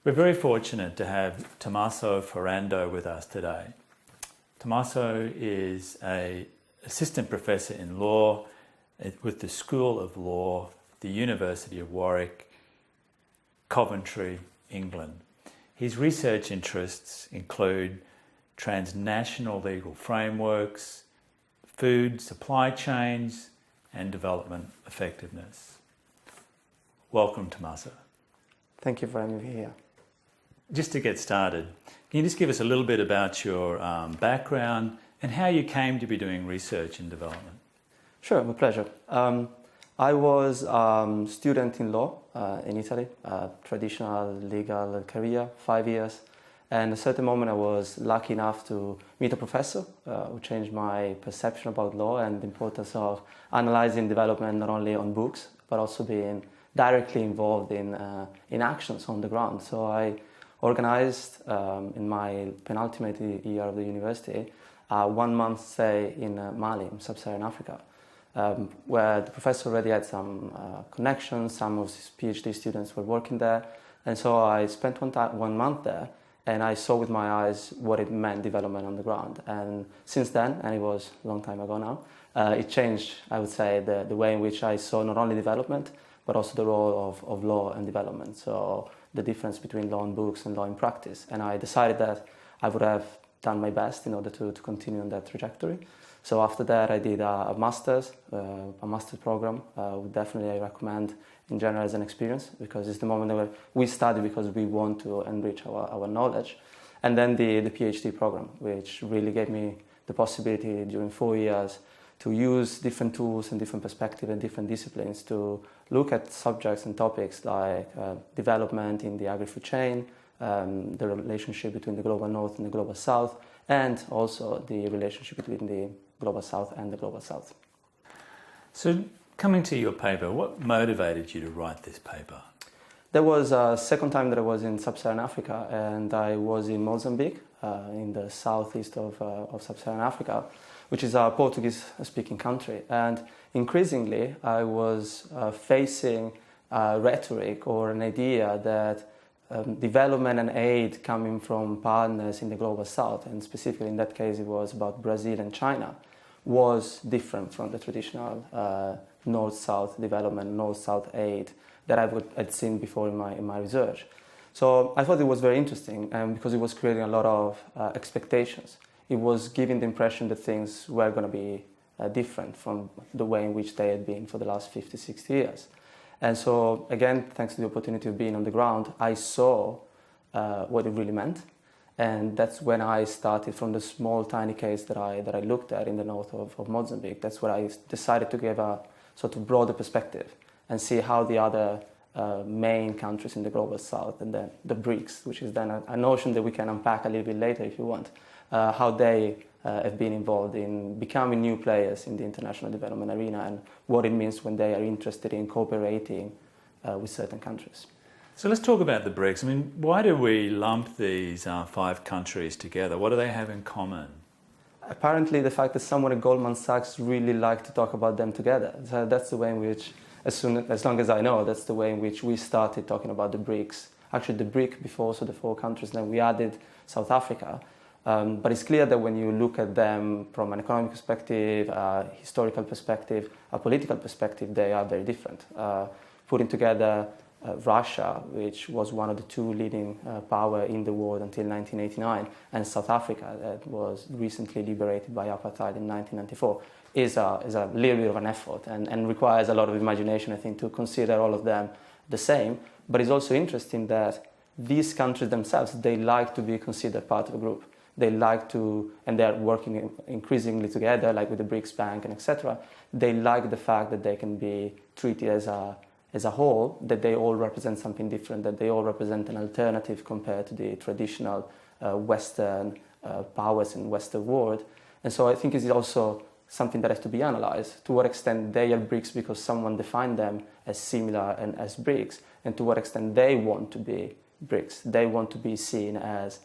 We're very fortunate to have Tomaso Ferrando with us today. Tomaso is an assistant professor in law with the School of Law, the University of Warwick, Coventry, England. His research interests include transnational legal frameworks, food supply chains, and development effectiveness. Welcome, Tomaso. Thank you for having me here. Just to get started, can you just give us a little bit about your background and how you came to be doing research and development? Sure, my pleasure. I was a student in law in Italy, traditional legal career, 5 years. And at a certain moment I was lucky enough to meet a professor who changed my perception about law and the importance of analyzing development not only on books, but also being directly involved in actions on the ground. So I organized in my penultimate year of the university a 1 month stay in Mali, in sub-Saharan Africa, where the professor already had some connections, some of his PhD students were working there. And so I spent 1 month there, and I saw with my eyes what it meant, development on the ground. And since then, and it was a long time ago now, it changed, I would say, the way in which I saw not only development, but also the role of law and development. So the difference between law in books and law in practice. And I decided that I would have done my best in order to continue on that trajectory. So after that, I did a master's program. Would definitely recommend in general as an experience, because it's the moment where we study because we want to enrich our knowledge. And then the PhD program, which really gave me the possibility during 4 years to use different tools and different perspectives and different disciplines to look at subjects and topics like development in the agri-food chain, the relationship between the global north and the global south, and also the relationship between the global south and the global south. So coming to your paper, what motivated you to write this paper? There was a second time that I was in sub-Saharan Africa, and I was in Mozambique, in the southeast of sub-Saharan Africa, which is a Portuguese-speaking country. And increasingly, I was facing a rhetoric or an idea that development and aid coming from partners in the global south, and specifically in that case it was about Brazil and China, was different from the traditional north-south development, north-south aid that I'd seen before in my research. So I thought it was very interesting, because it was creating a lot of expectations. It was giving the impression that things were going to be different from the way in which they had been for the last 50, 60 years. And so, again, thanks to the opportunity of being on the ground, I saw what it really meant. And that's when I started from the small, tiny case that I looked at in the north of Mozambique. That's where I decided to give a sort of broader perspective and see how the other main countries in the global south, and then the BRICS, which is then a notion that we can unpack a little bit later if you want, how they have been involved in becoming new players in the international development arena, and what it means when they are interested in cooperating with certain countries. So let's talk about the BRICS. I mean, why do we lump these 5 countries together? What do they have in common? Apparently the fact that someone at Goldman Sachs really liked to talk about them together. So that's the way in which, as long as I know, that's the way in which we started talking about the BRICS. Actually the BRIC before, so the 4 countries, then we added South Africa. But it's clear that when you look at them from an economic perspective, a historical perspective, a political perspective, they are very different. Putting together Russia, which was one of the 2 leading powers in the world until 1989, and South Africa, that was recently liberated by apartheid in 1994, is a little bit of an effort and requires a lot of imagination, I think, to consider all of them the same. But it's also interesting that these countries themselves, they like to be considered part of a group. They like to, and they're working increasingly together, like with the BRICS Bank and etc. They like the fact that they can be treated as a whole, that they all represent something different, that they all represent an alternative compared to the traditional Western powers in Western world. And so I think it's also something that has to be analyzed. To what extent they are BRICS because someone defined them as similar and as BRICS, and to what extent they want to be BRICS. They want to be seen as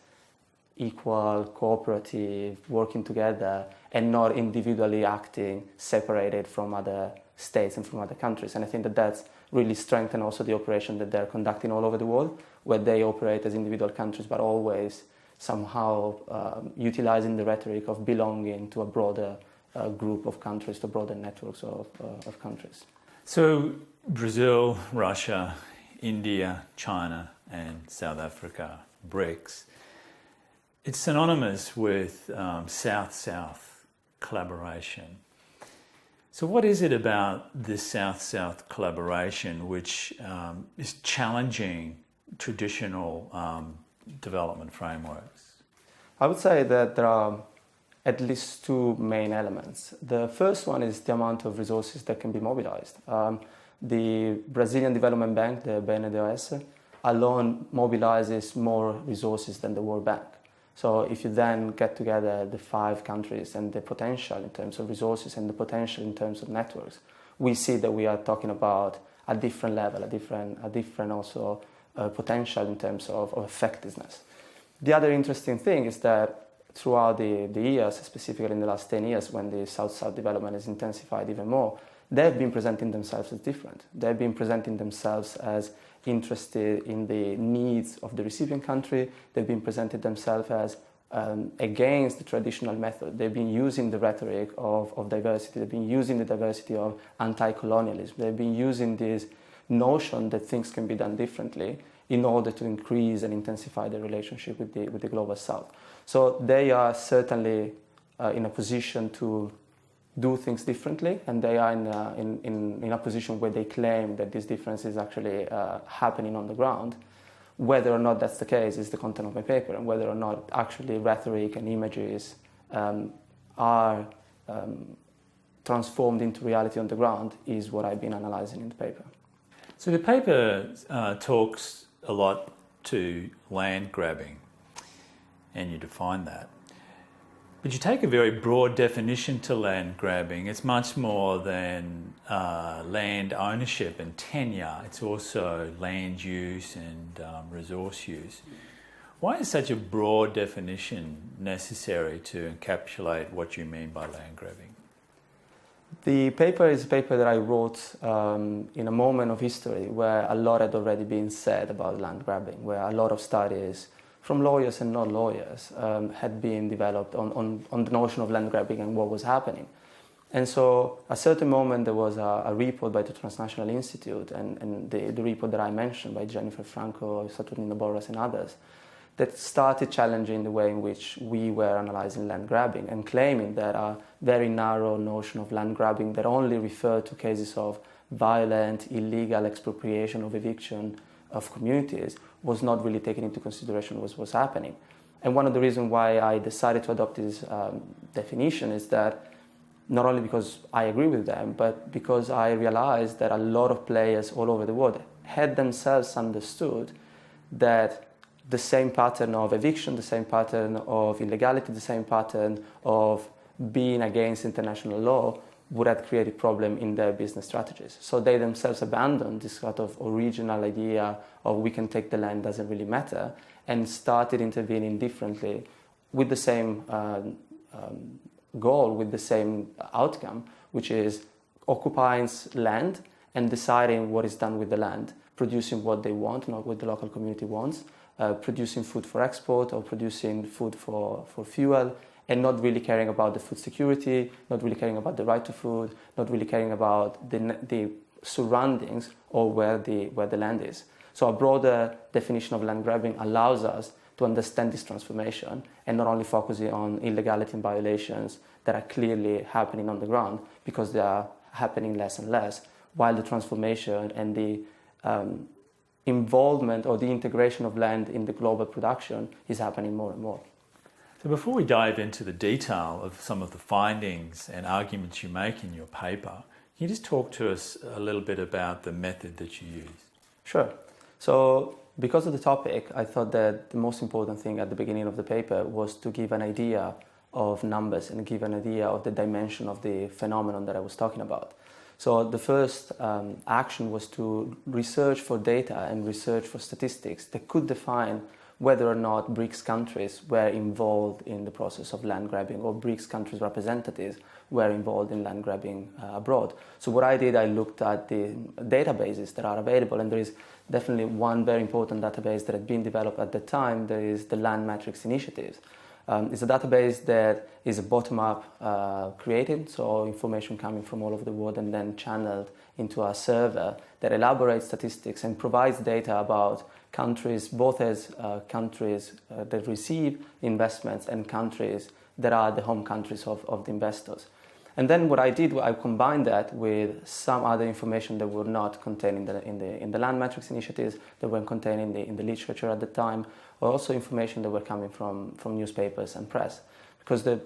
equal, cooperative, working together, and not individually acting separated from other states and from other countries. And I think that that's really strengthened also the operation that they're conducting all over the world, where they operate as individual countries, but always somehow utilizing the rhetoric of belonging to a broader group of countries, to broader networks of countries. So Brazil, Russia, India, China and South Africa, BRICS, it's synonymous with South-South collaboration. So what is it about this South-South collaboration which is challenging traditional development frameworks? I would say that there are at least two main elements. The first one is the amount of resources that can be mobilized. The Brazilian Development Bank, the BNDES, alone mobilizes more resources than the World Bank. So if you then get together the 5 countries and the potential in terms of resources and the potential in terms of networks, we see that we are talking about a different level, a different also potential in terms of effectiveness. The other interesting thing is that throughout the years, specifically in the last 10 years, when the South-South development has intensified even more, they've been presenting themselves as different. They've been presenting themselves as interested in the needs of the receiving country. They've been presenting themselves as against the traditional method. They've been using the rhetoric of diversity. They've been using the diversity of anti-colonialism. They've been using this notion that things can be done differently in order to increase and intensify the relationship with the global South. So they are certainly in a position to do things differently, and they are in a position where they claim that this difference is actually happening on the ground. Whether or not that's the case is the content of my paper, and whether or not actually rhetoric and images are transformed into reality on the ground is what I've been analyzing in the paper. So the paper talks a lot to land grabbing, and you define that. But you take a very broad definition to land grabbing. It's much more than land ownership and tenure. It's also land use and resource use. Why is such a broad definition necessary to encapsulate what you mean by land grabbing? The paper is a paper that I wrote in a moment of history where a lot had already been said about land grabbing, where a lot of studies from lawyers and non-lawyers had been developed on the notion of land grabbing and what was happening. And so at a certain moment there was a report by the Transnational Institute and the report that I mentioned by Jennifer Franco, Saturnino Borras and others that started challenging the way in which we were analyzing land grabbing and claiming that a very narrow notion of land grabbing that only referred to cases of violent, illegal expropriation of eviction of communities was not really taken into consideration what was happening. And one of the reasons why I decided to adopt this definition is that not only because I agree with them, but because I realized that a lot of players all over the world had themselves understood that the same pattern of eviction, the same pattern of illegality, the same pattern of being against international law would have created problem in their business strategies. So they themselves abandoned this sort of original idea of we can take the land, doesn't really matter, and started intervening differently with the same goal, with the same outcome, which is occupying land and deciding what is done with the land, producing what they want, not what the local community wants, producing food for export or producing food for fuel, and not really caring about the food security, not really caring about the right to food, not really caring about the surroundings or where the land is. So a broader definition of land grabbing allows us to understand this transformation and not only focusing on illegality and violations that are clearly happening on the ground because they are happening less and less, while the transformation and the involvement or the integration of land in the global production is happening more and more. So before we dive into the detail of some of the findings and arguments you make in your paper, can you just talk to us a little bit about the method that you use? Sure. So because of the topic, I thought that the most important thing at the beginning of the paper was to give an idea of numbers and give an idea of the dimension of the phenomenon that I was talking about. So the first action was to research for data and research for statistics that could define whether or not BRICS countries were involved in the process of land grabbing, or BRICS countries' representatives were involved in land grabbing abroad. So what I did, I looked at the databases that are available, and there is definitely one very important database that had been developed at the time. There is the Land Matrix Initiative. It's a database that is a bottom-up created, so information coming from all over the world and then channeled into a server that elaborates statistics and provides data about countries, both as countries that receive investments and countries that are the home countries of the investors. And then what I did, I combined that with some other information that were not contained in the Land Matrix initiatives, that were contained in the literature at the time, or also information that were coming from newspapers and press. Because the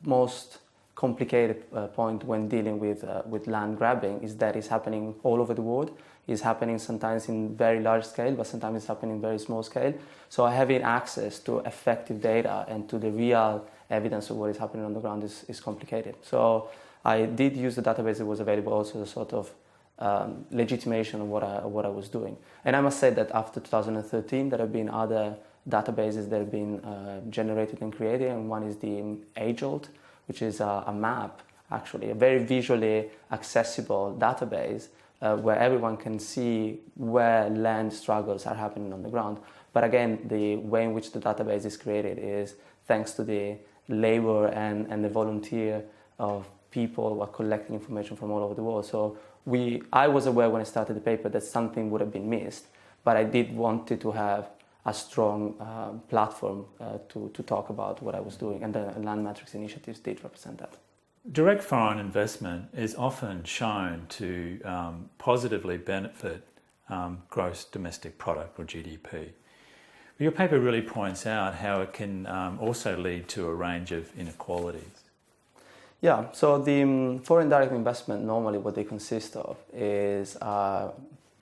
most complicated point when dealing with land grabbing is that it's happening all over the world. It's happening sometimes in very large scale, but sometimes it's happening in very small scale. So having access to effective data and to the real evidence of what is happening on the ground is complicated. So I did use the database that was available also as a sort of legitimation of what I was doing. And I must say that after 2013, there have been other databases that have been generated and created, and one is the age-old, which is a map, actually, a very visually accessible database where everyone can see where land struggles are happening on the ground. But again, the way in which the database is created is thanks to the labor and the volunteer of people who are collecting information from all over the world. So I was aware when I started the paper that something would have been missed, but I did want to have a strong platform to talk about what I was doing, and the Land Matrix initiatives did represent that. Direct foreign investment is often shown to positively benefit gross domestic product, or GDP. Your paper really points out how it can also lead to a range of inequalities. Yeah, so the foreign direct investment, normally what they consist of is a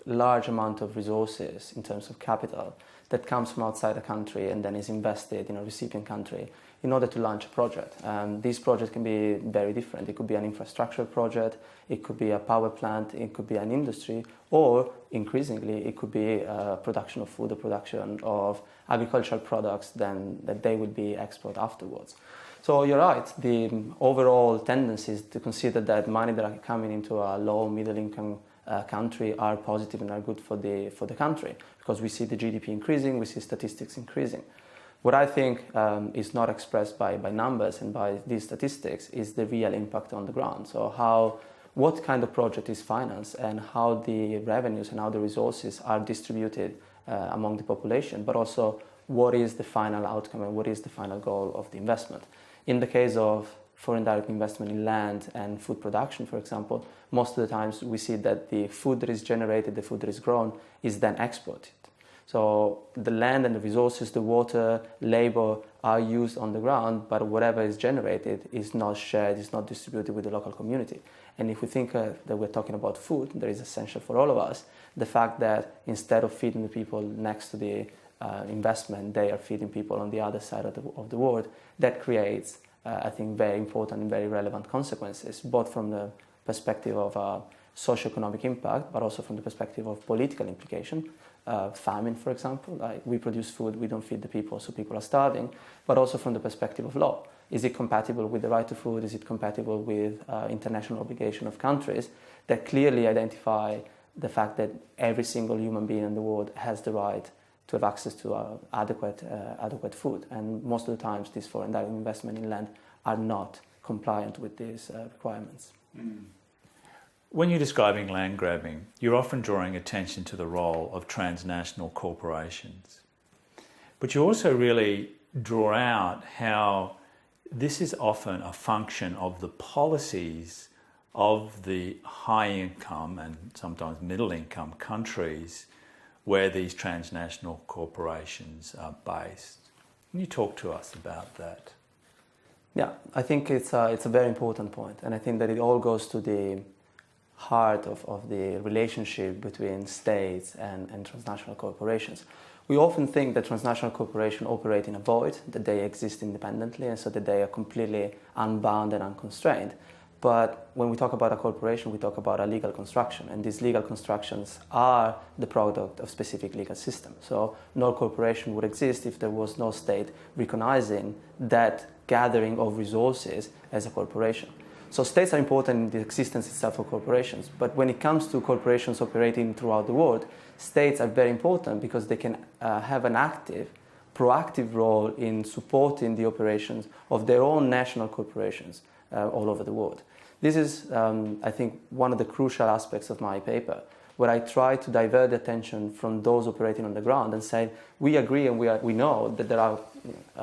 large amount of resources in terms of capital that comes from outside a country and then is invested in a recipient country in order to launch a project. These projects can be very different. It could be an infrastructure project, it could be a power plant, it could be an industry, or increasingly it could be a production of food or production of agricultural products that they will be exported afterwards. So you're right, the overall tendency is to consider that money that are coming into a low middle income country are positive and are good for the country, because we see the GDP increasing, we see statistics increasing. What I think is not expressed by numbers and by these statistics is the real impact on the ground. So what kind of project is financed, and how the revenues and how the resources are distributed among the population, but also what is the final outcome and what is the final goal of the investment. In the case of foreign direct investment in land and food production, for example, most of the times we see that the food that is generated, the food that is grown, is then exported. So the land and the resources, the water, labor are used on the ground, but whatever is generated is not shared, is not distributed with the local community. And if we think that we're talking about food, that is essential for all of us, the fact that instead of feeding the people next to the investment, they are feeding people on the other side of the world, that creates, I think, very important and very relevant consequences, both from the perspective of socioeconomic impact, but also from the perspective of political implication. Famine, for example, like we produce food, we don't feed the people, so people are starving, but also from the perspective of law. Is it compatible with the right to food? Is it compatible with international obligation of countries that clearly identify the fact that every single human being in the world has the right to have access to adequate food? And most of the times, these foreign direct investment in land are not compliant with these requirements. Mm. When you're describing land grabbing, you're often drawing attention to the role of transnational corporations. But you also really draw out how this is often a function of the policies of the high income and sometimes middle income countries where these transnational corporations are based. Can you talk to us about that? Yeah, I think it's a very important point, and I think that it all goes to the heart of the relationship between states and transnational corporations. We often think that transnational corporations operate in a void, that they exist independently, and so that they are completely unbound and unconstrained. But when we talk about a corporation, we talk about a legal construction, and these legal constructions are the product of specific legal systems. So no corporation would exist if there was no state recognizing that gathering of resources as a corporation. So states are important in the existence itself of corporations, but when it comes to corporations operating throughout the world, states are very important because they can have an active, proactive role in supporting the operations of their own national corporations all over the world. This is, I think, one of the crucial aspects of my paper, where I try to divert the attention from those operating on the ground and say, we agree and we know that there are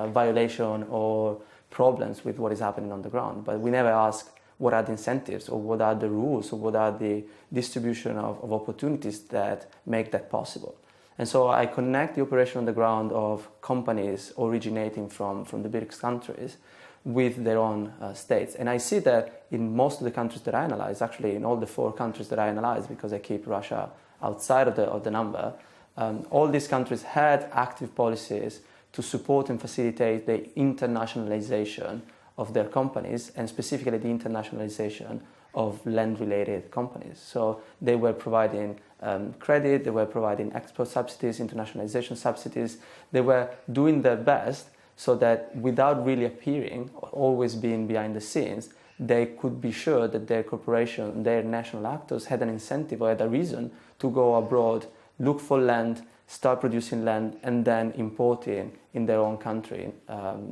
violations or problems with what is happening on the ground, but we never ask what are the incentives or what are the rules or what are the distribution of opportunities that make that possible. And so I connect the operation on the ground of companies originating from the BRICS countries with their own states. And I see that in most of the countries that I analyze, actually in all the 4 countries that I analyze, because I keep Russia outside of the number, all these countries had active policies to support and facilitate the internationalization of their companies, and specifically the internationalization of land-related companies. So they were providing credit, they were providing export subsidies, internationalization subsidies. They were doing their best so that without really appearing, always being behind the scenes, they could be sure that their corporation, their national actors had an incentive or had a reason to go abroad, look for land, start producing land, and then importing in their own country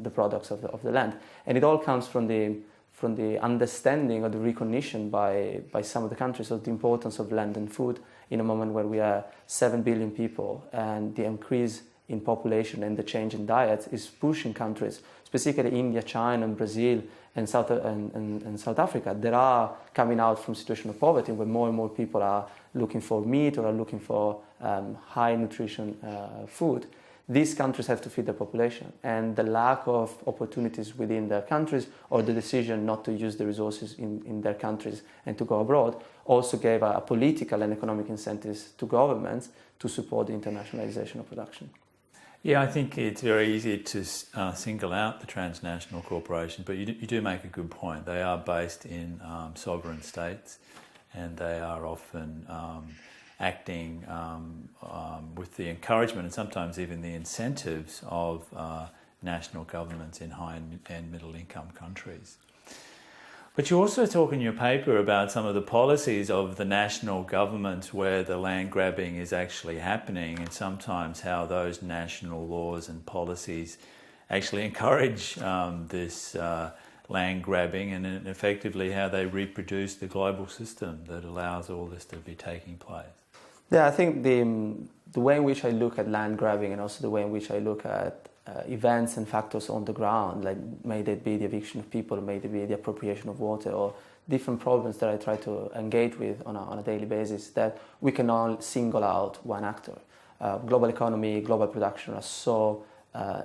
the products of the land. And it all comes from the understanding or the recognition by some of the countries of the importance of land and food in a moment where we are 7 billion people, and the increase in population and the change in diets is pushing countries, specifically India, China, and Brazil, and South Africa, that are coming out from situation of poverty, where more and more people are looking for meat or are looking for high nutrition food. These countries have to feed their population, and the lack of opportunities within their countries, or the decision not to use the resources in their countries and to go abroad, also gave a political and economic incentives to governments to support the internationalization of production. Yeah, I think it's very easy to single out the transnational corporations, but you do make a good point. They are based in sovereign states, and they are often acting with the encouragement and sometimes even the incentives of national governments in high and middle income countries. But you also talk in your paper about some of the policies of the national governments where the land grabbing is actually happening, and sometimes how those national laws and policies actually encourage this land grabbing, and effectively how they reproduce the global system that allows all this to be taking place. Yeah, I think the way in which I look at land grabbing, and also the way in which I look at events and factors on the ground, like may it be the eviction of people, may it be the appropriation of water, or different problems that I try to engage with on a daily basis, that we cannot single out one actor. Global economy, global production are so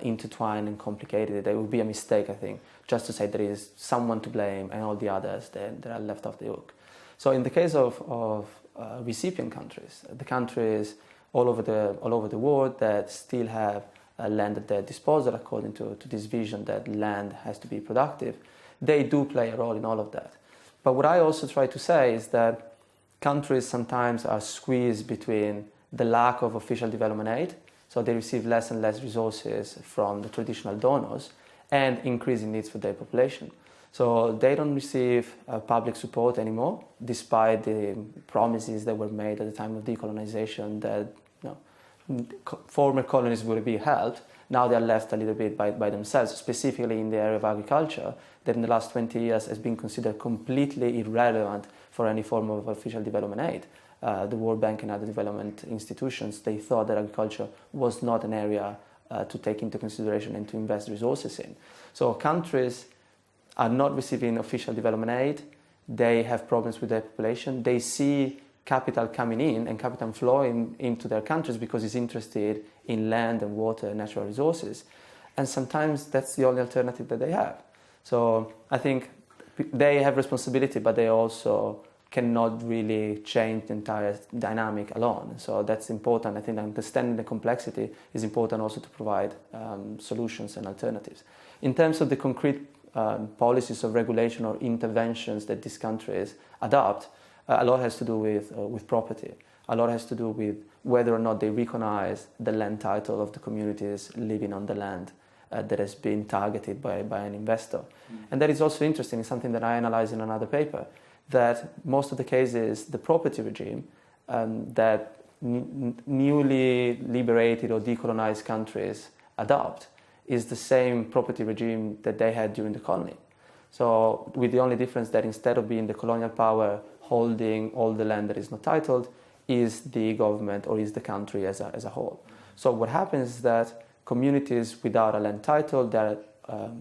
intertwined and complicated that it would be a mistake, I think, just to say there is someone to blame and all the others that are left off the hook. So in the case of recipient countries, the countries all over the world that still have land at their disposal according to this vision that land has to be productive, they do play a role in all of that. But what I also try to say is that countries sometimes are squeezed between the lack of official development aid, so they receive less and less resources from the traditional donors, and increasing needs for their population. So they don't receive public support anymore, despite the promises that were made at the time of decolonization that former colonies would be helped. Now they are left a little bit by themselves, specifically in the area of agriculture, that in the last 20 years has been considered completely irrelevant for any form of official development aid. The World Bank and other development institutions, they thought that agriculture was not an area to take into consideration and to invest resources in. So countries are not receiving official development aid. They have problems with their population. They see capital coming in and capital flowing into their countries because it's interested in land and water and natural resources. And sometimes that's the only alternative that they have. So I think they have responsibility, but they also cannot really change the entire dynamic alone. So that's important. I think understanding the complexity is important also to provide solutions and alternatives. In terms of the concrete policies of regulation or interventions that these countries adopt, a lot has to do with property. A lot has to do with whether or not they recognize the land title of the communities living on the land that has been targeted by an investor. And that is also interesting, it's something that I analyze in another paper, that most of the cases, the property regime that newly liberated or decolonized countries adopt is the same property regime that they had during the colony. So with the only difference that instead of being the colonial power holding all the land that is not titled, is the government or is the country as a whole. So what happens is that communities without a land title, they're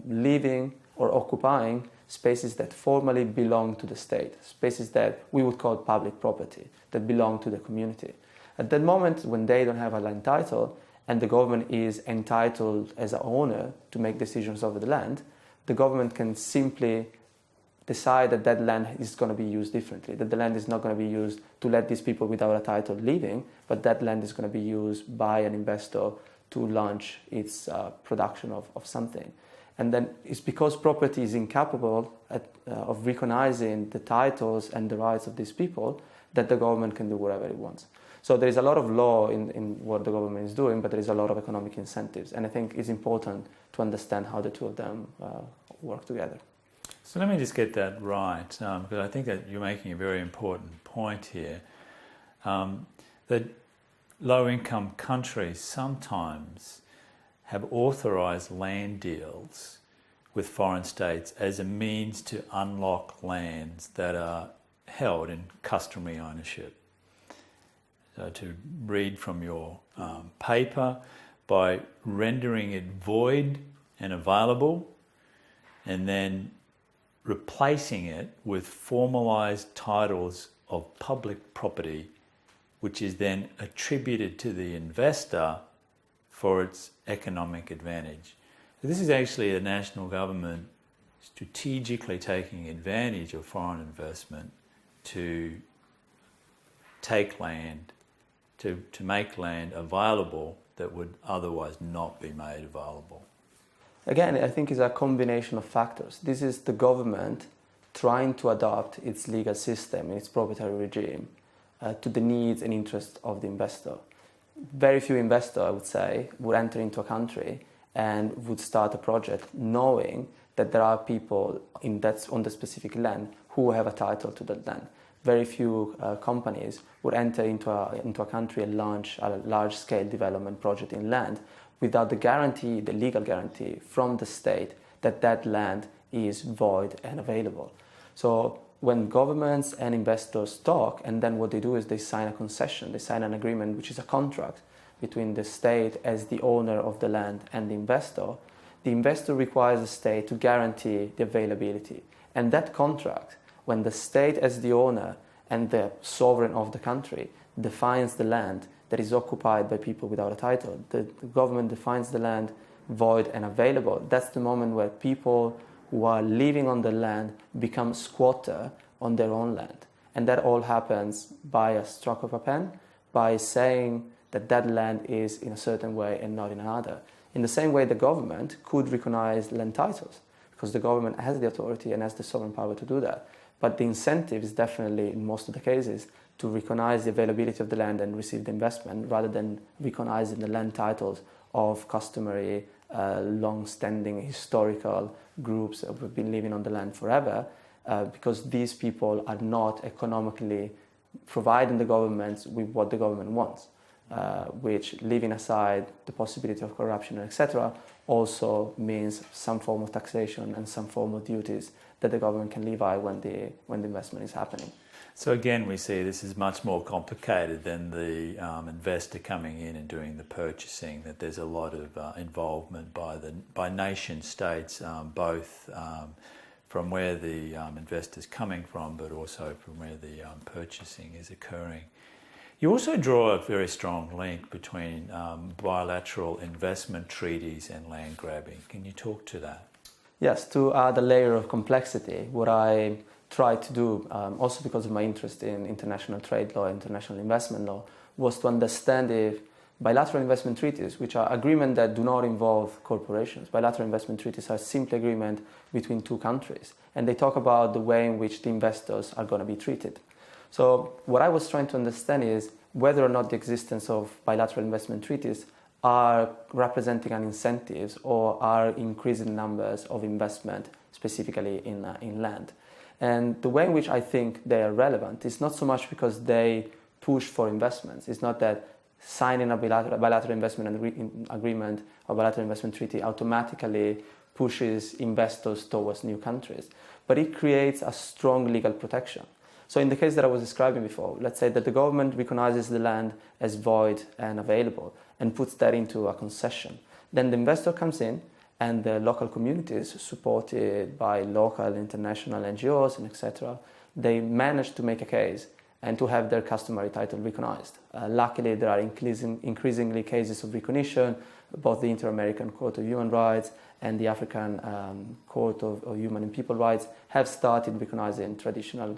living or occupying spaces that formally belong to the state, spaces that we would call public property, that belong to the community. At that moment, when they don't have a land title and the government is entitled as an owner to make decisions over the land, the government can simply decide that that land is going to be used differently, that the land is not going to be used to let these people without a title living, but that land is going to be used by an investor to launch its production of something. And then it's because property is incapable of recognizing the titles and the rights of these people that the government can do whatever it wants. So there is a lot of law in what the government is doing, but there is a lot of economic incentives. And I think it's important to understand how the two of them work together. So let me just get that right, because I think that you're making a very important point here, that low-income countries sometimes have authorised land deals with foreign states as a means to unlock lands that are held in customary ownership. So to read from your paper, by rendering it void and available, and then replacing it with formalised titles of public property, which is then attributed to the investor for its economic advantage. So this is actually a national government strategically taking advantage of foreign investment to take land, to make land available that would otherwise not be made available. Again, I think it's a combination of factors. This is the government trying to adapt its legal system, its proprietary regime, to the needs and interests of the investor. Very few investors, I would say, would enter into a country and would start a project knowing that there are people on the specific land who have a title to that land. Very few companies would enter into a country and launch a large-scale development project in land without the guarantee, the legal guarantee from the state that that land is void and available. So when governments and investors talk, and then what they do is they sign a concession, they sign an agreement, which is a contract between the state as the owner of the land and the investor requires the state to guarantee the availability. And that contract, when the state as the owner and the sovereign of the country defines the land that is occupied by people without a title, the government defines the land void and available, that's the moment where people who are living on the land become squatter on their own land. And that all happens by a stroke of a pen, by saying that that land is in a certain way and not in another. In the same way, the government could recognize land titles, because the government has the authority and has the sovereign power to do that. But the incentive is definitely, in most of the cases, to recognize the availability of the land and receive the investment, rather than recognizing the land titles of customary, long-standing historical groups that have been living on the land forever, because these people are not economically providing the government with what the government wants, which, leaving aside the possibility of corruption, etc., also means some form of taxation and some form of duties that the government can levy when the investment is happening. So again, we see this is much more complicated than the investor coming in and doing the purchasing, that there's a lot of involvement by nation states, both from where the investor's coming from, but also from where the purchasing is occurring. You also draw a very strong link between bilateral investment treaties and land grabbing. Can you talk to that? Yes, to add a layer of complexity, what I try to do, also because of my interest in international trade law, international investment law, was to understand if bilateral investment treaties, which are agreements that do not involve corporations. Bilateral investment treaties are simply agreements between two countries, and they talk about the way in which the investors are going to be treated. So what I was trying to understand is whether or not the existence of bilateral investment treaties are representing an incentive or are increasing numbers of investment, specifically in land. And the way in which I think they are relevant is not so much because they push for investments. It's not that signing a bilateral investment agreement or bilateral investment treaty automatically pushes investors towards new countries, but it creates a strong legal protection. So in the case that I was describing before, let's say that the government recognizes the land as void and available and puts that into a concession. Then the investor comes in, and the local communities, supported by local international NGOs and etc., they manage to make a case and to have their customary title recognized. Luckily, there are increasingly cases of recognition. Both the Inter-American Court of Human Rights and the African Court of Human and People Rights have started recognizing traditional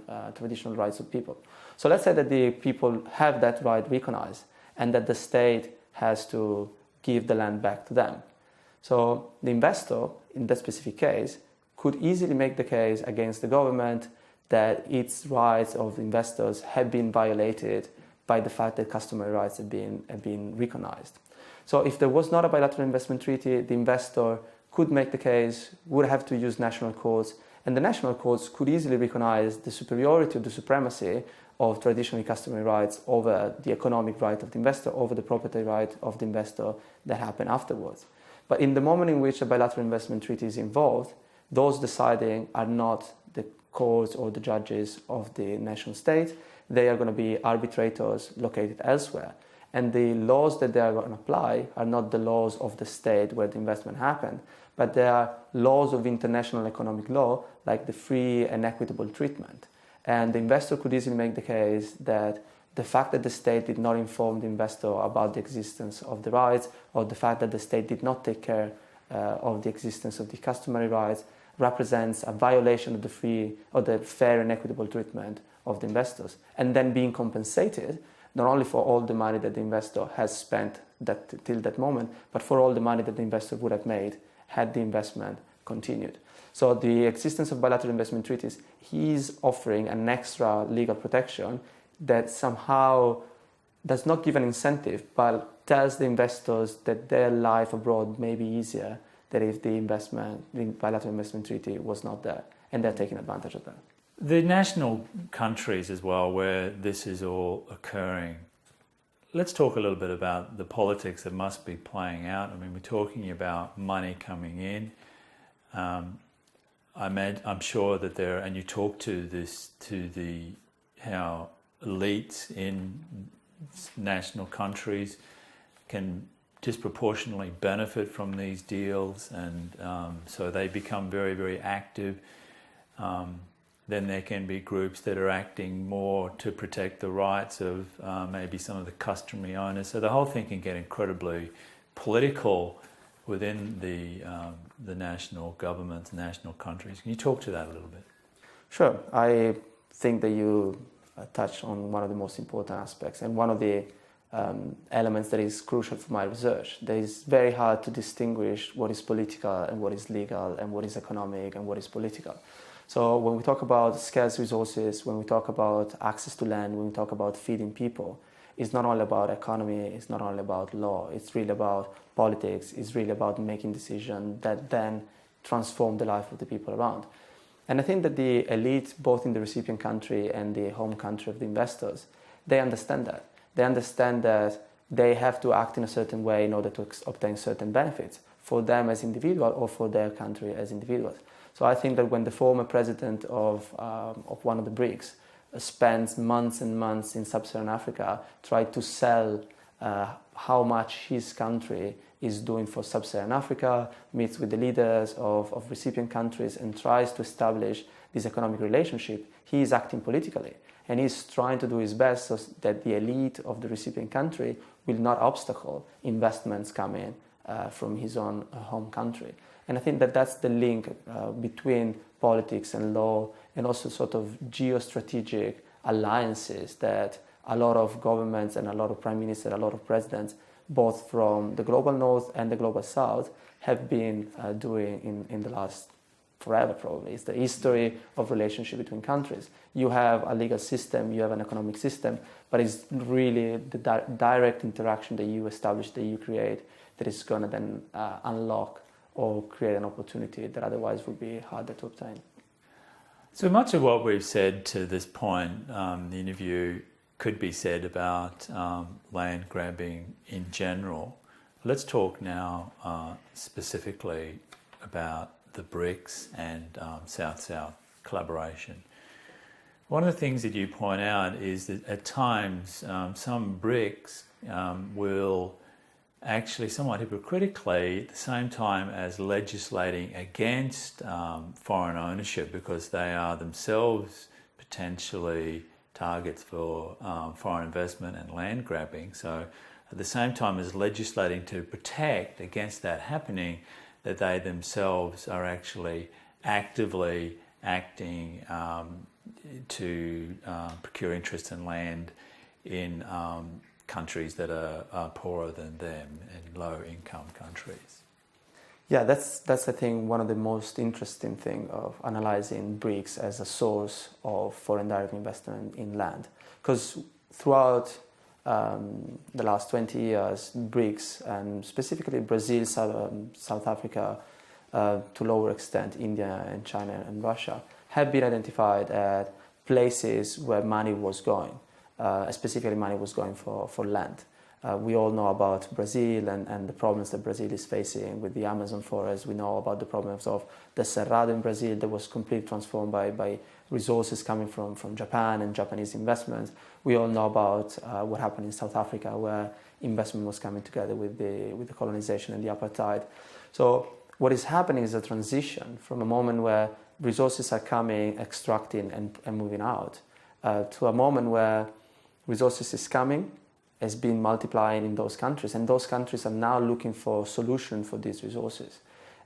rights of people. So let's say that the people have that right recognized and that the state has to give the land back to them. So the investor, in that specific case, could easily make the case against the government that its rights of investors have been violated by the fact that customary rights have been recognized. So if there was not a bilateral investment treaty, the investor could make the case, would have to use national courts, and the national courts could easily recognize the superiority or the supremacy of traditionally customary rights over the economic right of the investor, over the property right of the investor that happen afterwards. But in the moment in which a bilateral investment treaty is involved, those deciding are not the courts or the judges of the national state. They are going to be arbitrators located elsewhere. And the laws that they are going to apply are not the laws of the state where the investment happened, but they are laws of international economic law, like the free and equitable treatment. And the investor could easily make the case that the fact that the state did not inform the investor about the existence of the rights, or the fact that the state did not take care of the existence of the customary rights, represents a violation of the free or the fair and equitable treatment of the investors, and then being compensated not only for all the money that the investor has spent till that moment, but for all the money that the investor would have made had the investment continued. So the existence of bilateral investment treaties is offering an extra legal protection that somehow does not give an incentive, but tells the investors that their life abroad may be easier than if the bilateral investment treaty was not there, and they're taking advantage of that. The national countries as well, where this is all occurring, let's talk a little bit about the politics that must be playing out. I mean, we're talking about money coming in. I'm sure that there, and you talk to how elites in national countries can disproportionately benefit from these deals, and so they become very, very active. Then there can be groups that are acting more to protect the rights of maybe some of the customary owners. So the whole thing can get incredibly political within the national governments, national countries. Can you talk to that a little bit? Sure. I think that you touched on one of the most important aspects, and one of the elements that is crucial for my research. That is very hard to distinguish what is political and what is legal and what is economic and what is political. So when we talk about scarce resources, when we talk about access to land, when we talk about feeding people, it's not only about economy, it's not only about law, it's really about politics, it's really about making decisions that then transform the life of the people around. And I think that the elite, both in the recipient country and the home country of the investors, they understand that. They understand that they have to act in a certain way in order to obtain certain benefits for them as individuals or for their country as individuals. So I think that when the former president of one of the BRICS spends months and months in sub-Saharan Africa trying to sell how much his country is doing for sub-Saharan Africa, meets with the leaders of recipient countries and tries to establish this economic relationship, he is acting politically. And he's trying to do his best so that the elite of the recipient country will not obstacle investments coming from his own home country. And I think that that's the link between politics and law, and also sort of geostrategic alliances that a lot of governments and a lot of prime ministers, a lot of presidents both from the global north and the global south, have been doing in the last forever probably. It's the history of relationship between countries. You have a legal system, you have an economic system, but it's really the direct interaction that you establish, that you create, that is going to then unlock or create an opportunity that otherwise would be harder to obtain. So much of what we've said to this point, the interview, could be said about land grabbing in general. Let's talk now specifically about the BRICS and South-South collaboration. One of the things that you point out is that at times some BRICS will actually somewhat hypocritically at the same time as legislating against foreign ownership, because they are themselves potentially targets for foreign investment and land grabbing. So at the same time as legislating to protect against that happening, that they themselves are actually actively acting to procure interest in land in countries that are poorer than them, in low-income countries. Yeah, that's I think one of the most interesting thing of analyzing BRICS as a source of foreign direct investment in land, because throughout the last 20 years, BRICS, and specifically Brazil, South Africa, to lower extent India and China and Russia, have been identified as places where money was going, specifically money was going for land. We all know about Brazil and the problems that Brazil is facing with the Amazon forest. We know about the problems of the Cerrado in Brazil that was completely transformed by resources coming from Japan and Japanese investments. We all know about what happened in South Africa, where investment was coming together with the colonization and the apartheid. So what is happening is a transition from a moment where resources are coming, extracting and moving out, to a moment where resources is coming, has been multiplying in those countries, and those countries are now looking for solutions for these resources.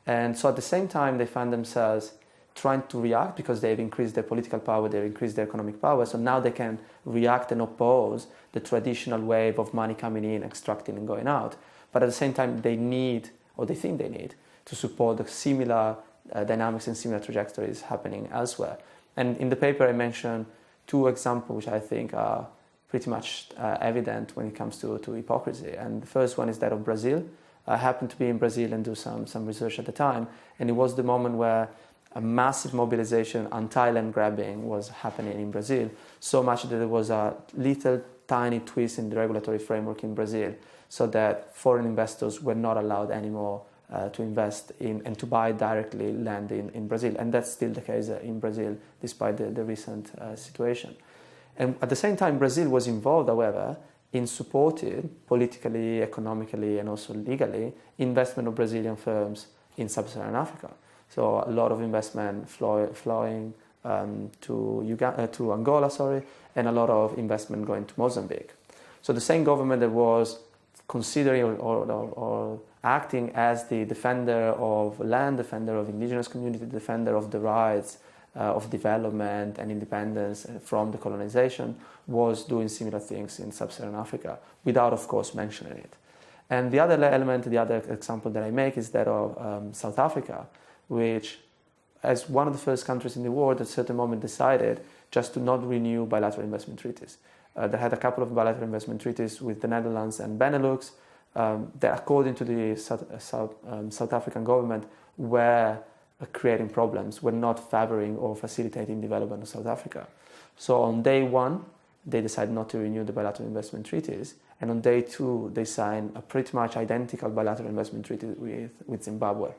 And so at the same time, they find themselves trying to react because they've increased their political power, they've increased their economic power, so now they can react and oppose the traditional wave of money coming in, extracting and going out. But at the same time, they need, or they think they need, to support the similar dynamics and similar trajectories happening elsewhere. And in the paper, I mentioned two examples which I think are pretty much evident when it comes to hypocrisy. And the first one is that of Brazil. I happened to be in Brazil and do some research at the time, and it was the moment where a massive mobilization anti-land grabbing was happening in Brazil, so much that there was a little tiny twist in the regulatory framework in Brazil, so that foreign investors were not allowed anymore to invest in and to buy directly land in Brazil. And that's still the case in Brazil, despite the recent situation. And at the same time, Brazil was involved, however, in supporting politically, economically, and also legally investment of Brazilian firms in sub-Saharan Africa. So a lot of investment flowing to Angola, and a lot of investment going to Mozambique. So the same government that was considering or acting as the defender of land, defender of indigenous community, defender of the rights of development and independence from the colonization, was doing similar things in sub-Saharan Africa without, of course, mentioning it. And the other element, the other example that I make is that of South Africa, which, as one of the first countries in the world, at a certain moment decided just to not renew bilateral investment treaties. They had a couple of bilateral investment treaties with the Netherlands and Benelux that, according to the South African government, were creating problems, were not favoring or facilitating development of South Africa. So on day one, they decided not to renew the bilateral investment treaties, and on day two, they signed a pretty much identical bilateral investment treaty with Zimbabwe.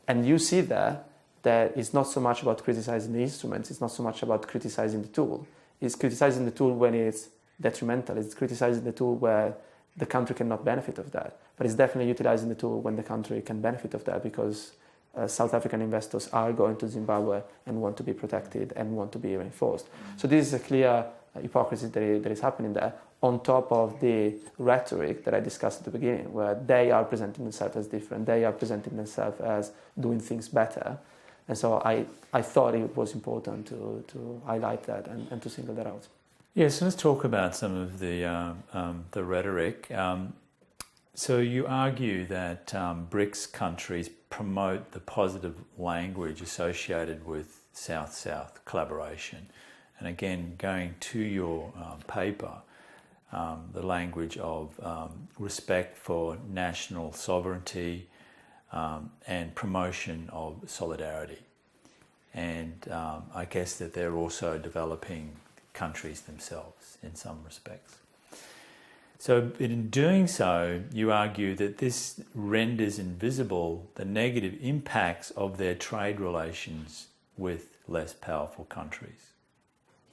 And you see there that it's not so much about criticizing the instruments, it's not so much about criticizing the tool. It's criticizing the tool when it's detrimental, it's criticizing the tool where the country cannot benefit of that. But it's definitely utilizing the tool when the country can benefit of that, because South African investors are going to Zimbabwe and want to be protected and want to be reinforced. So this is a clear hypocrisy that is happening there, on top of the rhetoric that I discussed at the beginning, where they are presenting themselves as different, they are presenting themselves as doing things better. And so I thought it was important to highlight that and to single that out. Yes, let's talk about some of the rhetoric. So you argue that BRICS countries promote the positive language associated with South-South collaboration. And again, going to your paper, the language of respect for national sovereignty and promotion of solidarity. And I guess that they're also developing countries themselves in some respects. So in doing so, you argue that this renders invisible the negative impacts of their trade relations with less powerful countries.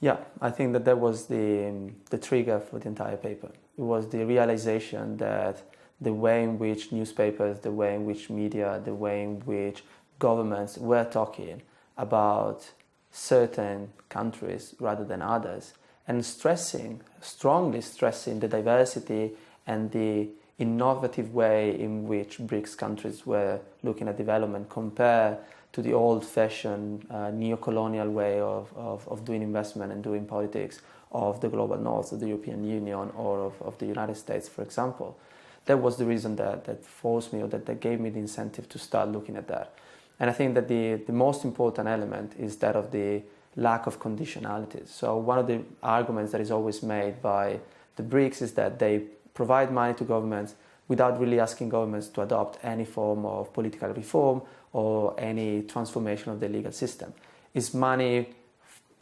Yeah, I think that was the trigger for the entire paper. It was the realization that the way in which newspapers, the way in which media, the way in which governments were talking about certain countries rather than others, and strongly stressing the diversity and the innovative way in which BRICS countries were looking at development compared to the old-fashioned neo-colonial way of doing investment and doing politics of the global north, of the European Union, or of the United States, for example. That was the reason that forced me, or that gave me the incentive to start looking at that. And I think that the most important element is that of the lack of conditionalities. So one of the arguments that is always made by the BRICS is that they provide money to governments without really asking governments to adopt any form of political reform or any transformation of the legal system. It's money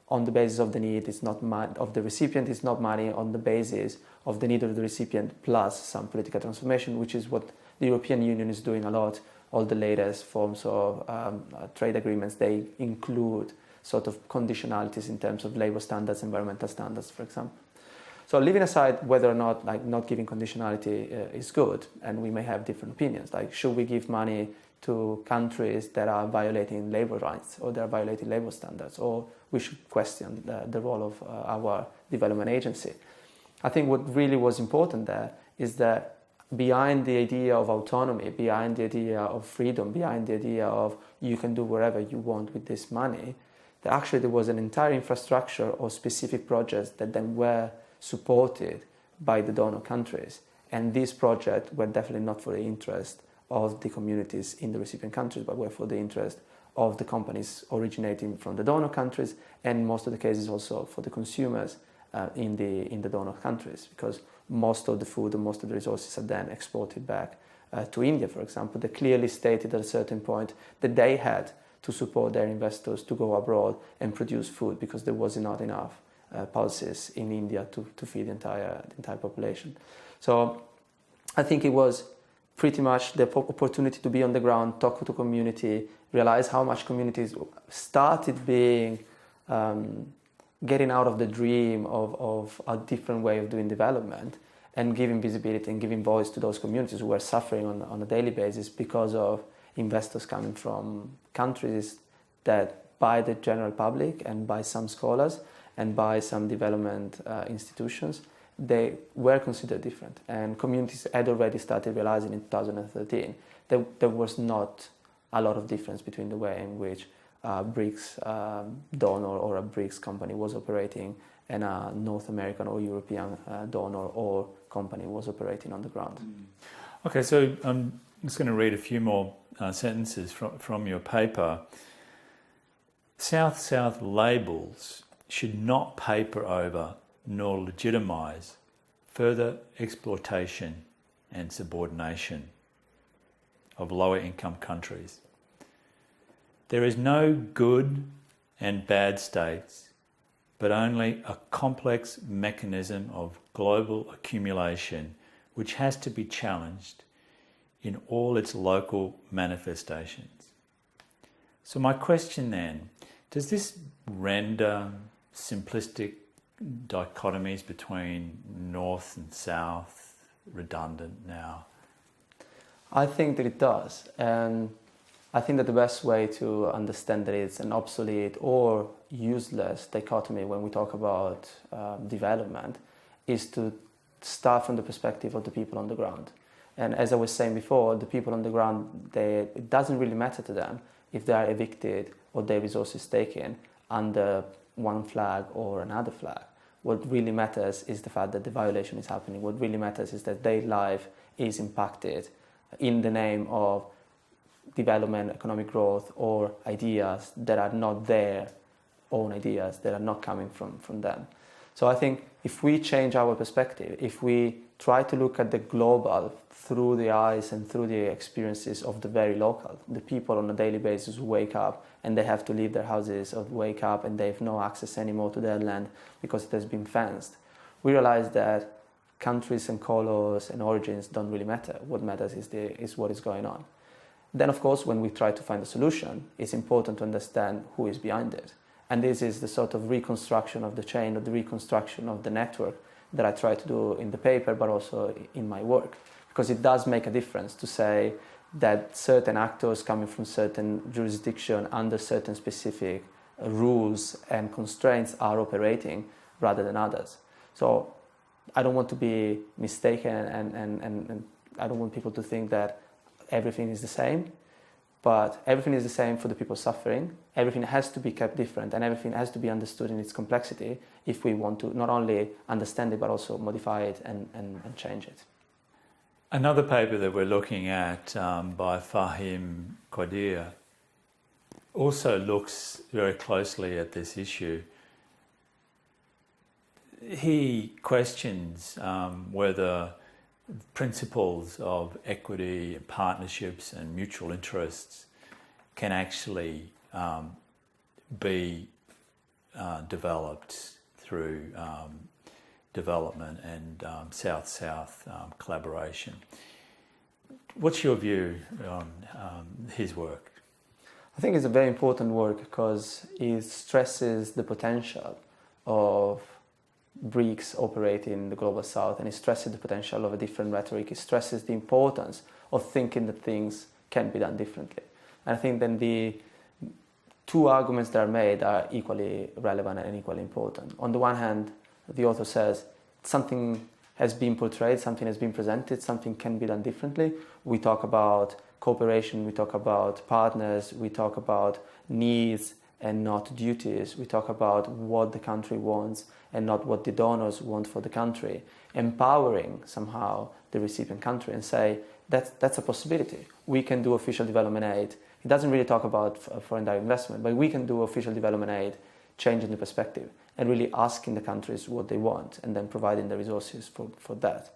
on the basis of the need, it's not of the recipient, it's not money on the basis of the need of the recipient plus some political transformation, which is what the European Union is doing a lot. All the latest forms of trade agreements, they include sort of conditionalities in terms of labor standards, environmental standards, for example. So leaving aside whether or not not giving conditionality is good, and we may have different opinions, like should we give money to countries that are violating labor rights or they are violating labor standards, or we should question the role of our development agency. I think what really was important there is that behind the idea of autonomy, behind the idea of freedom, behind the idea of you can do whatever you want with this money, that actually there was an entire infrastructure of specific projects that then were supported by the donor countries. And these projects were definitely not for the interest of the communities in the recipient countries, but were for the interest of the companies originating from the donor countries, and in most of the cases also for the consumers in the donor countries, because most of the food and most of the resources are then exported back to India, for example. They clearly stated at a certain point that they had to support their investors to go abroad and produce food because there was not enough pulses in India to feed the entire population. So I think it was pretty much the opportunity to be on the ground, talk to the community, realize how much communities started being getting out of the dream of a different way of doing development, and giving visibility and giving voice to those communities who were suffering on a daily basis because of investors coming from countries that by the general public and by some scholars and by some development institutions, they were considered different. And communities had already started realizing in 2013 that there was not a lot of difference between the way in which BRICS donor or a BRICS company was operating and a North American or European donor or company was operating on the ground. Okay, so I'm just going to read a few more sentences from your paper. South-South labels should not paper over nor legitimize further exploitation and subordination of lower income countries. There is no good and bad states, but only a complex mechanism of global accumulation which has to be challenged in all its local manifestations. So my question then, does this render simplistic dichotomies between North and South redundant now? I think that it does, and I think that the best way to understand that it's an obsolete or useless dichotomy when we talk about development is to start from the perspective of the people on the ground. And as I was saying before, the people on the ground, it doesn't really matter to them if they are evicted or their resources taken under one flag or another flag. What really matters is the fact that the violation is happening. What really matters is that their life is impacted in the name of development, economic growth, or ideas that are not their own ideas, that are not coming from them. So I think if we change our perspective, if we try to look at the global through the eyes and through the experiences of the very local, the people on a daily basis who wake up and they have to leave their houses, or wake up and they have no access anymore to their land because it has been fenced, we realize that countries and colors and origins don't really matter. What matters is what is going on. Then, of course, when we try to find a solution, it's important to understand who is behind it. And this is the sort of reconstruction of the chain, or the reconstruction of the network that I try to do in the paper, but also in my work. Because it does make a difference to say that certain actors coming from certain jurisdiction under certain specific rules and constraints are operating rather than others. So I don't want to be mistaken, and I don't want people to think that everything is the same. But everything is the same for the people suffering. Everything has to be kept different, and everything has to be understood in its complexity if we want to not only understand it, but also modify it and change it. Another paper that we're looking at by Fahim Qadir also looks very closely at this issue. He questions whether principles of equity, partnerships and mutual interests can actually be developed through development and South-South collaboration. What's your view on his work? I think it's a very important work because it stresses the potential of BRICS operating in the global south, and it stresses the potential of a different rhetoric. It stresses the importance of thinking that things can be done differently. And I think then the two arguments that are made are equally relevant and equally important. On the one hand, the author says something has been portrayed, something has been presented, something can be done differently. We talk about cooperation, we talk about partners, we talk about needs and not duties. We talk about what the country wants and not what the donors want for the country, empowering somehow the recipient country and say that's a possibility. We can do official development aid. It doesn't really talk about foreign direct investment, but we can do official development aid, changing the perspective and really asking the countries what they want and then providing the resources for that.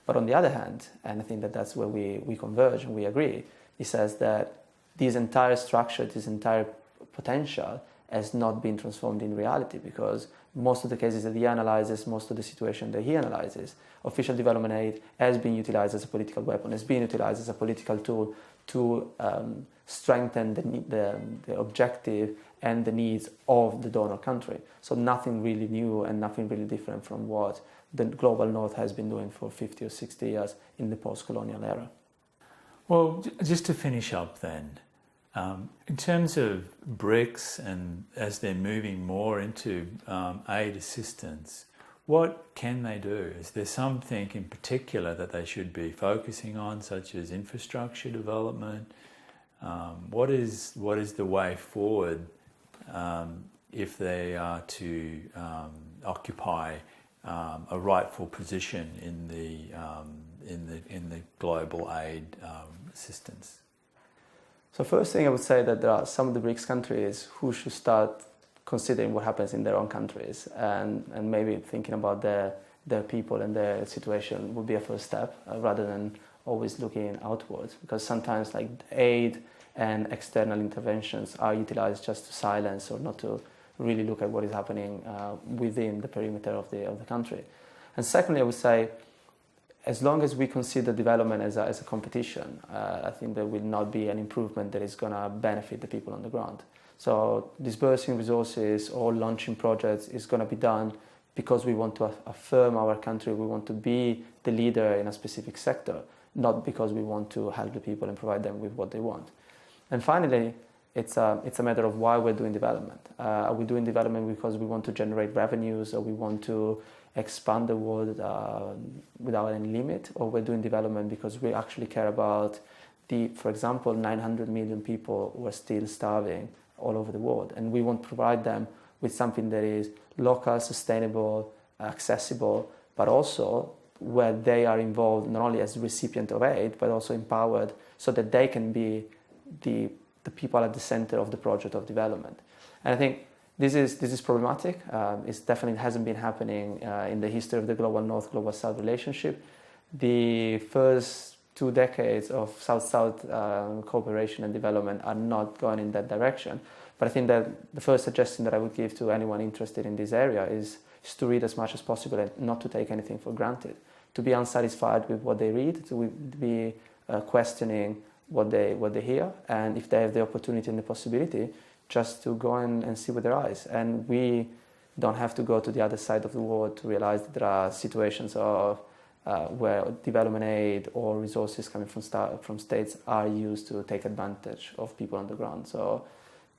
But on the other hand, and I think that's where we converge and we agree, he says that this entire structure, this entire potential has not been transformed in reality, because most of the cases that he analyzes, most of the situation that he analyzes, official development aid has been utilized as a political weapon, has been utilized as a political tool to strengthen the objective and the needs of the donor country. So nothing really new and nothing really different from what the global north has been doing for 50 or 60 years in the post-colonial era. Well, just to finish up then, in terms of BRICS and as they're moving more into aid assistance, what can they do? Is there something in particular that they should be focusing on, such as infrastructure development? What is the way forward if they are to occupy a rightful position in the global aid assistance? So first thing I would say that there are some of the BRICS countries who should start considering what happens in their own countries, and maybe thinking about their people and their situation would be a first step, rather than always looking outwards, because sometimes like aid and external interventions are utilized just to silence or not to really look at what is happening within the perimeter of the country. And secondly, I would say, as long as we consider development as a competition, I think there will not be an improvement that is going to benefit the people on the ground. So disbursing resources or launching projects is going to be done because we want to affirm our country, we want to be the leader in a specific sector, not because we want to help the people and provide them with what they want. And finally, it's a matter of why we're doing development. Are we doing development because we want to generate revenues, or we want to expand the world without any limit, or we're doing development because we actually care about for example, 900 million people who are still starving all over the world, and we want to provide them with something that is local, sustainable, accessible, but also where they are involved not only as recipient of aid, but also empowered so that they can be the people at the center of the project of development. And I think this is problematic. It definitely hasn't been happening in the history of the global north, global south relationship. The first 2 decades of South-South cooperation and development are not going in that direction. But I think that the first suggestion that I would give to anyone interested in this area is to read as much as possible and not to take anything for granted, to be unsatisfied with what they read, to be questioning what they hear, and if they have the opportunity and the possibility, just to go and see with their eyes. And we don't have to go to the other side of the world to realize that there are situations of where development aid or resources coming from states are used to take advantage of people on the ground. So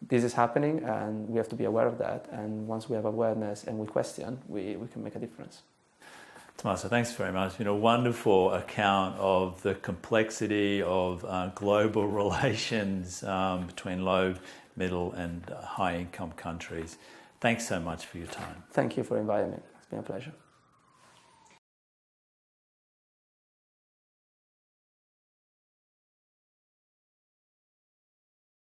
this is happening, and we have to be aware of that. And once we have awareness and we question, we can make a difference. Tomaso, thanks very much. Wonderful account of the complexity of global relations between low, middle and high income countries. Thanks so much for your time. Thank you for inviting me. It's been a pleasure.